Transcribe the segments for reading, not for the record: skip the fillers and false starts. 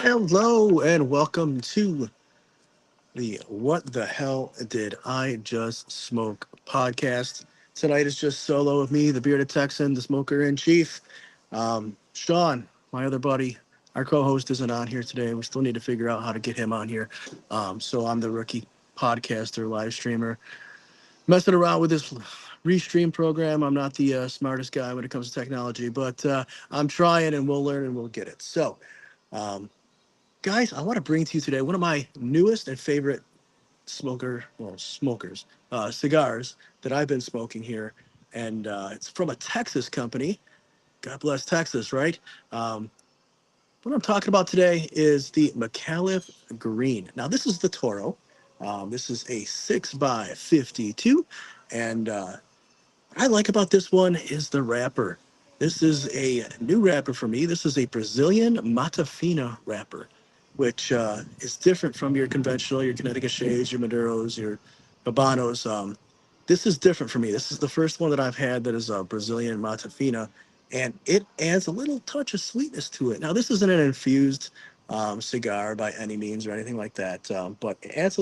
Hello and welcome to the What the Hell Did I Just Smoke podcast. Tonight is just solo with me, the bearded Texan, the smoker in chief. Sean, my other buddy, our co host, isn't on here today. We still need to figure out how to get him on here. So I'm the rookie podcaster, live streamer, messing around with this restream program. I'm not the smartest guy when it comes to technology, but I'm trying and we'll learn and we'll get it. So, um, guys, I want to bring to you today one of my newest and favorite smokers, cigars that I've been smoking here. And it's from a Texas company. God bless Texas, right? Um, what I'm talking about today is the Micallef Green. Now, this is the Toro. This is a 6 by 52. And what I like about this one is the wrapper. This is a new wrapper for me. This is a Brazilian Matafina wrapper, which is different from your conventional, your Connecticut Shades, your Maduros, your Habanos. This is different for me. This is the first one that I've had that is a Brazilian Matafina, and it adds a little touch of sweetness to it. Now, this isn't an infused cigar by any means or anything like that, but it adds a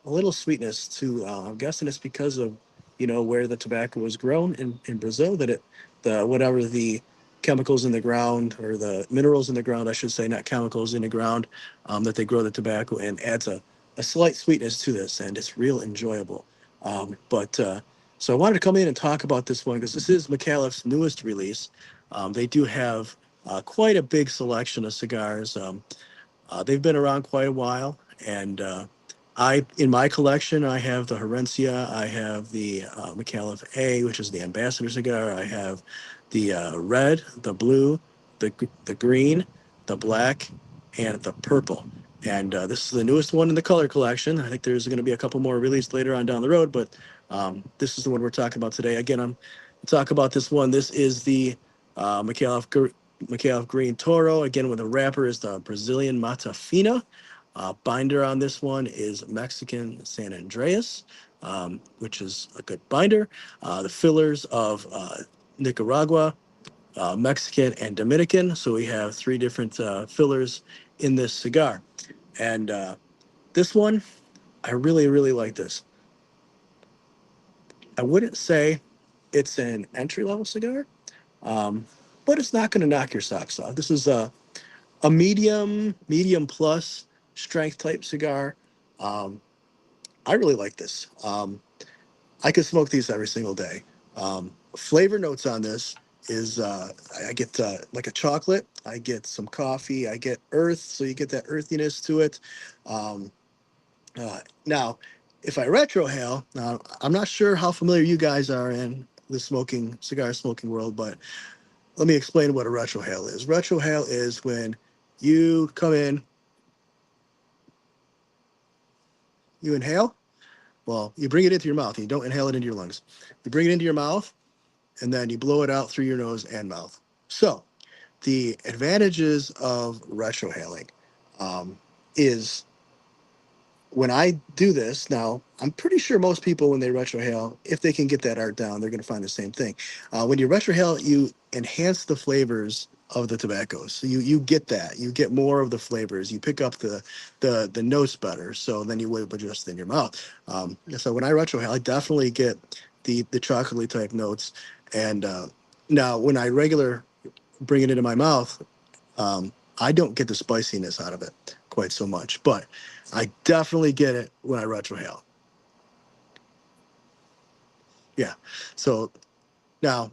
little sweetness to. I'm guessing it's because of where the tobacco was grown in Brazil, that it the whatever the chemicals in the ground, or the minerals in the ground, I should say, not chemicals in the ground, that they grow the tobacco, and adds a slight sweetness to this, and it's real enjoyable. But So I wanted to come in and talk about this one because this is Micallef's newest release. They do have quite a big selection of cigars. They've been around quite a while, and in my collection, I have the Herencia, I have the Micallef A, which is the ambassador cigar. I have the red, the blue, the green, the black, and the purple. And this is the newest one in the color collection. I think there's going to be a couple more released later on down the road, but this is the one we're talking about today. Again, I'm talk about this one. This is the Micallef Green Toro. Again, with the wrapper is the Brazilian Matafina. Binder on this one is Mexican San Andreas, which is a good binder. The fillers of Nicaragua, Mexican, and Dominican. So we have three different fillers in this cigar. And this one, I really, really like this. I wouldn't say it's an entry level cigar, um, but it's not going to knock your socks off. This is a medium plus strength type cigar. Um, I really like this. I could smoke these every single day. Flavor notes on this is I get like a chocolate. I get some coffee. I get earth, so you get that earthiness to it. Um, Now, if I retrohale, now I'm not sure how familiar you guys are in the cigar smoking world, but let me explain what a retrohale is. Retrohale is when you come in, you inhale. Well, you bring it into your mouth. You don't inhale it into your lungs. You bring it into your mouth, and then you blow it out through your nose and mouth. So, the advantages of retrohaling is when I do this. Now, I'm pretty sure most people, when they retrohale, if they can get that art down, they're going to find the same thing. When you retrohale, you enhance the flavors of the tobaccos. So you get that. You get more of the flavors. You pick up the notes better. So then you would just in your mouth. So when I retrohale, I definitely get the chocolatey type notes. And now when I regular bring it into my mouth, I don't get the spiciness out of it quite so much, but I definitely get it when I retrohale. Yeah. So now,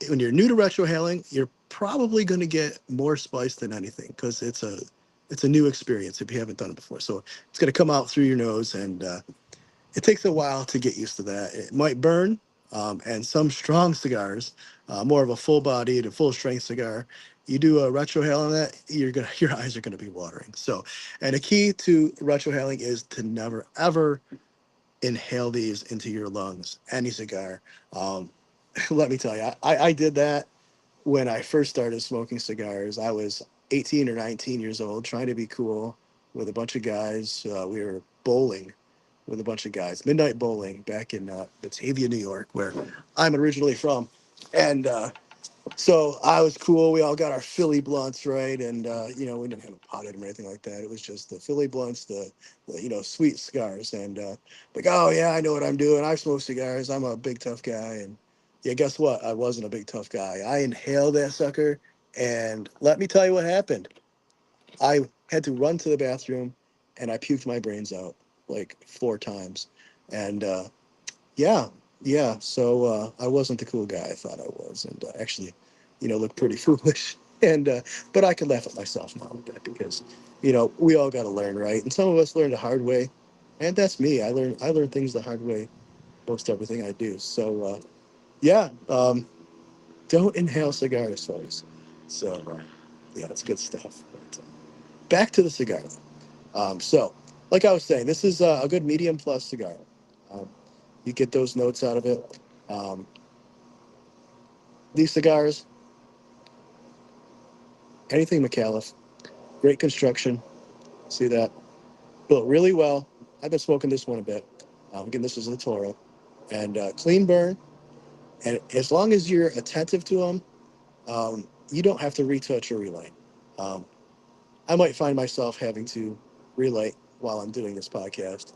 when you're new to retrohaling, you're probably going to get more spice than anything because it's a new experience if you haven't done it before. So it's going to come out through your nose, and it takes a while to get used to that. It might burn, and some strong cigars, more of a full bodied, a full strength cigar, you do a retrohale on that, your eyes are gonna be watering. So, and a key to retrohaling is to never ever inhale these into your lungs. Any cigar. Um, Let me tell you, I did that when I first started smoking cigars. I was 18 or 19 years old, trying to be cool with a bunch of guys. We were bowling with a bunch of guys, midnight bowling back in Batavia, New York, where I'm originally from. And So I was cool. We all got our Philly blunts, right? And we didn't have a pot in them or anything like that. It was just the Philly blunts, the sweet cigars. And like, oh yeah, I know what I'm doing. I smoke cigars. I'm a big tough guy. And yeah, guess what? I wasn't a big tough guy. I inhaled that sucker, and let me tell you what happened. I had to run to the bathroom, and I puked my brains out like 4 times. And yeah, yeah. So I wasn't the cool guy I thought I was, and actually, looked pretty foolish. And but I could laugh at myself now a bit because, we all got to learn, right? And some of us learn the hard way, and that's me. I learn things the hard way, most everything I do. So yeah, don't inhale cigars, folks. So yeah, that's good stuff. But, back to the cigar. So, like I was saying, this is a good medium plus cigar. Um, you get those notes out of it. Um, these cigars, anything Micallef, great construction. See that? Built really well. I've been smoking this one a bit. Again, this is the Toro. And clean burn. And as long as you're attentive to them, you don't have to retouch or relight. Um, I might find myself having to relight while I'm doing this podcast,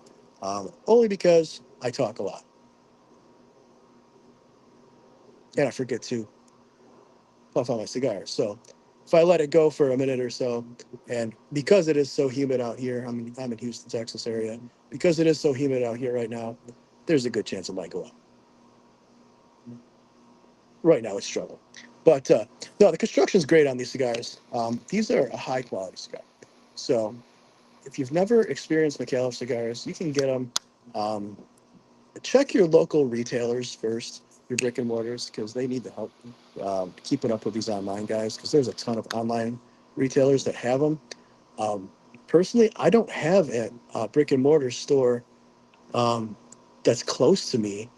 only because I talk a lot and I forget to puff on my cigar. So if I let it go for a minute or so, and because it is so humid out here, I'm in Houston, Texas area, because it is so humid out here right now, there's a good chance it might go up. Right now it's struggle. But no, the construction is great on these cigars. These are a high quality cigar. So if you've never experienced Micallef cigars, you can get them. Um, Check your local retailers first, your brick and mortars, because they need the help keeping up with these online guys. Because there's a ton of online retailers that have them. Um, Personally, I don't have a brick and mortar store um, that's close to me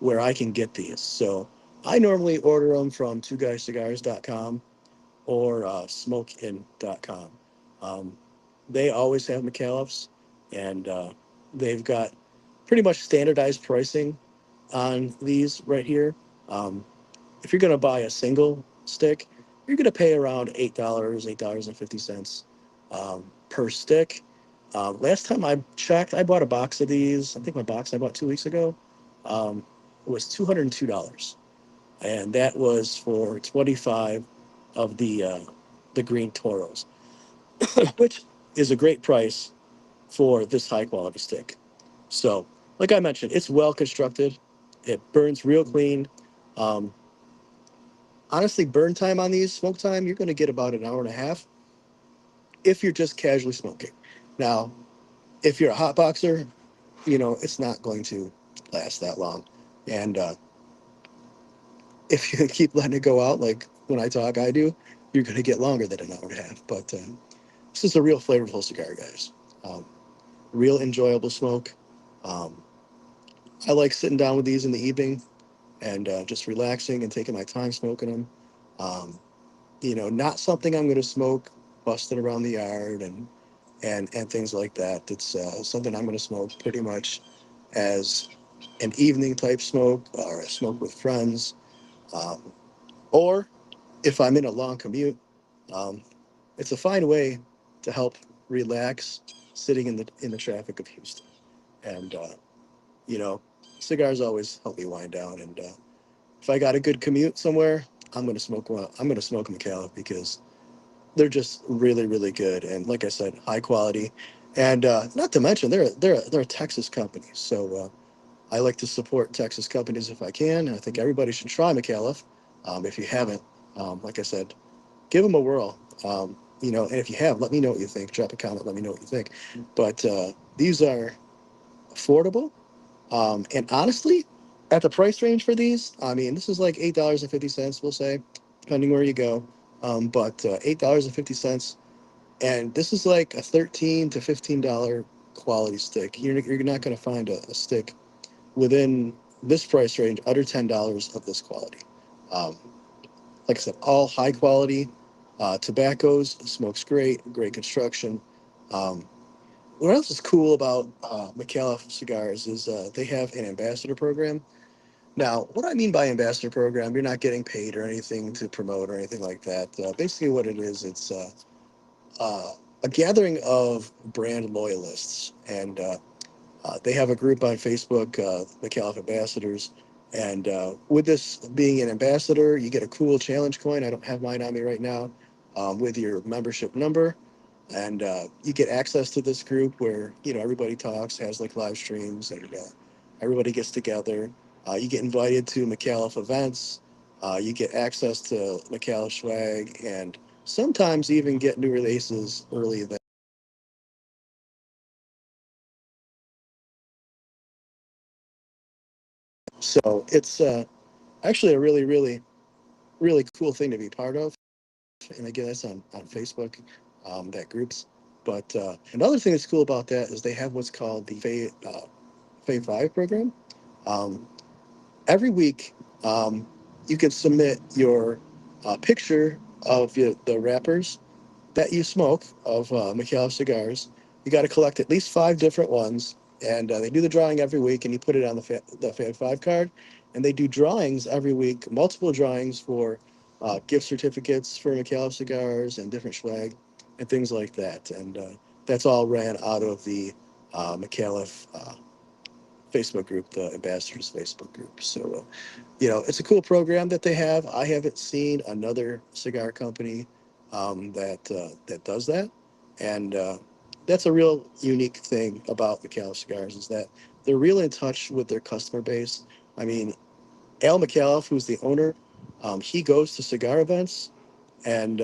where I can get these. So I normally order them from twoguyscigars.com or smokein.com. Um, they always have Micallefs, and they've got pretty much standardized pricing on these right here. Um, if you're going to buy a single stick, you're going to pay around $8, $8.50 per stick. Last time I checked, I bought a box of these. I think my box I bought 2 weeks ago was $202, and that was for 25 of the green Toros, which is a great price for this high quality stick. So, like I mentioned, it's well constructed. It burns real clean. Um, Honestly, burn time on these, smoke time, you're going to get about an hour and a half if you're just casually smoking. Now, if you're a hot boxer, it's not going to last that long. And if you keep letting it go out, like when I talk, I do, you're going to get longer than an hour and a half. But this is a real flavorful cigar, guys. Um, Real enjoyable smoke. Um, I like sitting down with these in the evening and just relaxing and taking my time smoking them. Um, Not something I'm going to smoke busting around the yard and things like that. It's something I'm going to smoke pretty much as an evening type smoke or a smoke with friends, um, or if I'm in a long commute. Um, it's a fine way to help relax sitting in the traffic of Houston. And you know, cigars always help me wind down. And if I got a good commute somewhere, I'm gonna smoke one. I'm gonna smoke Micallef because they're just really, really good. And like I said, high quality. And not to mention, they're a Texas company. So I like to support Texas companies if I can. And I think everybody should try Micallef. If you haven't, like I said, give them a whirl. And if you have, let me know what you think. Drop a comment. Let me know what you think. But these are affordable. And honestly, at the price range for these, I mean, this is like $8.50, we'll say, depending where you go. But $8.50, and this is like a $13 to $15 quality stick. You're not going to find a stick within this price range under $10 of this quality. Um, like I said, all high quality tobaccos, smokes great construction. Um, what else is cool about Micallef cigars is they have an ambassador program. Now, what I mean by ambassador program, you're not getting paid or anything to promote or anything like that. Basically, what it is, it's a gathering of brand loyalists, and they have a group on Facebook, Micallef Ambassadors. And with this being an ambassador, you get a cool challenge coin. I don't have mine on me right now, with your membership number. And you get access to this group where, everybody talks, has like live streams, and everybody gets together. You get invited to Micallef events. You get access to Micallef swag, and sometimes even get new releases early. So it's actually a really, really, really cool thing to be part of. And again, that's on Facebook, that groups. But another thing that's cool about that is they have what's called the Fave 5 program. Um, every week, you can submit your picture of the wrappers that you smoke of Micallef cigars. You got to collect at least five different ones, and they do the drawing every week, and you put it on the Fab Five card. And they do drawings every week, multiple drawings for gift certificates for Micallef cigars and different swag and things like that. And that's all ran out of the Micallef Facebook group, the Ambassadors Facebook group. So, it's a cool program that they have. I haven't seen another cigar company that does that, and that's a real unique thing about Micallef cigars is that they're real in touch with their customer base. I mean, Al Micallef, who's the owner, he goes to cigar events, and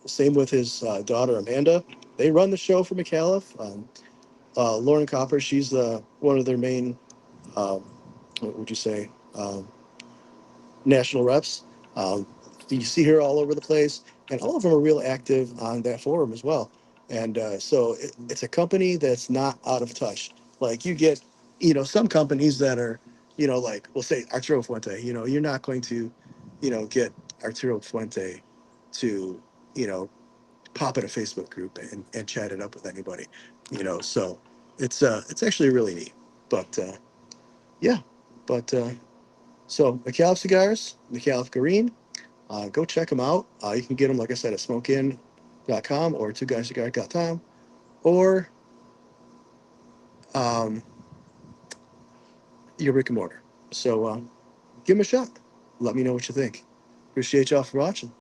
same with his daughter Amanda. They run the show for Micallef. Lauren Copper, she's one of their main, um, what would you say, national reps. Um, you see her all over the place, and all of them are real active on that forum as well. And so it's a company that's not out of touch. Like you get, some companies that are, like we'll say Arturo Fuente. You're not going to, get Arturo Fuente to, you know, pop in a Facebook group and chat it up with anybody. So it's actually really neat. But yeah, but so Micallef cigars, Micallef Green. Go check them out. You can get them, like I said, at smokein.com or twoguyscigar.com or um, your brick and mortar. So give them a shot. Let me know what you think. Appreciate y'all for watching.